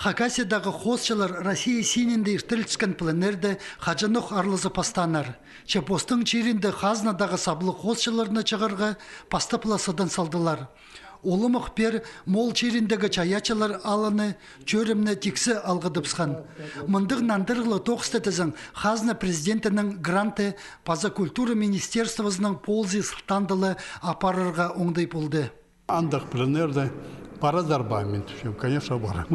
Хакасиядағы хосчылар Россия синінде иштирилчкен пленерде хажанох арлызы пастанар. Чепостың чиринде хазнадағы саблы хосчыларына чығырға паста пласадан салдылар. Олымық пер мол чириндегі чаячылар алыны чөрімні тиксі алғыдыпсқан. Мындық нандырғылы тоқстетізің хазна президентінің гранты Паза культура министерствозының ползи сылтандылы апарырға оңдай болды. Андық пленерде пара зарбамен түшем, конечно, барам.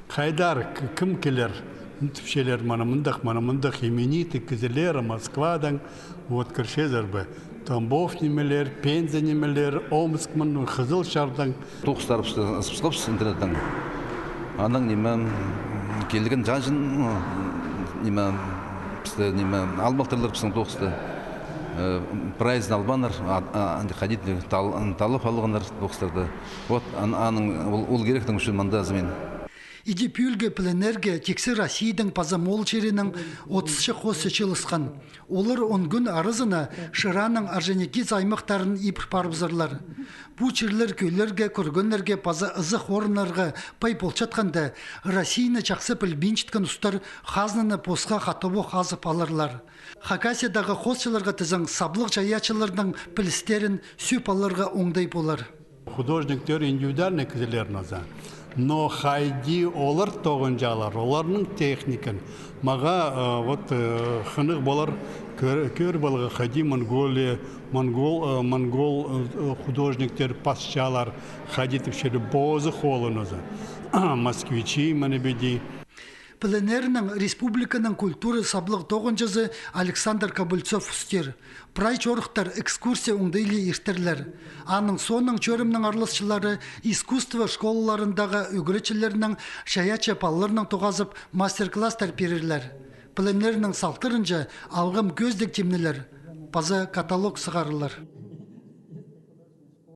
Хайдар, кім келер? Түпшелер мана мындық имениті кізелер, Москвадан, вот кіршезір бі. Тамбов немелер, Пенза немелер, Омск мын, Қызыл шардан. Тоқыстар спускапсыз интернеттен. Аның немен келдіген жаншын, немен алмақтырлар пісің тоқысты. Прайзын албаныр, ходитель талып алғандар тоқыстарды. Вот, ол керектің үшін мандазымен. Иди пүлге пленерге тексі Российдің Паза мол черінің 30 хосы чылысқан. Олар он күн арызына Шыраның Арженеки займақтарын ипір парыбзырлар. Бұ черлер көйлерге, көргенлерге Паза ызық орынларға пай полчатқанда Российны чақсы пілбенчіткен ұстар хазнаны посқа қатыбы қазып алырлар. Хакасиядағы хосчыларға тізің саблық жаячылардың пілістерін сөп алырға оңдай болар. Художниктер индивидуальный кізелер наза. Но хайди олар тоғынжалар, оларның техникін. Маға вот хынық болар көр балға хайди монгол художниктер пасчалар, хайди тіпшері бозы холынызы. Москвичи мәні беді. Пленерінің республиканың культуры саблық тоғынжызы Александр Кабыльцов үстер. Прай чорықтар экскурсия оңдайлы ештерлер. Аның соның чөрімнің арлысшылары искусство школаларындағы үгіречілерінің шаяча палларының тоғазып мастер-класстар берерлер. Пленерінің салтырынша алғым көздік темнелер. Паза каталог сығарылар.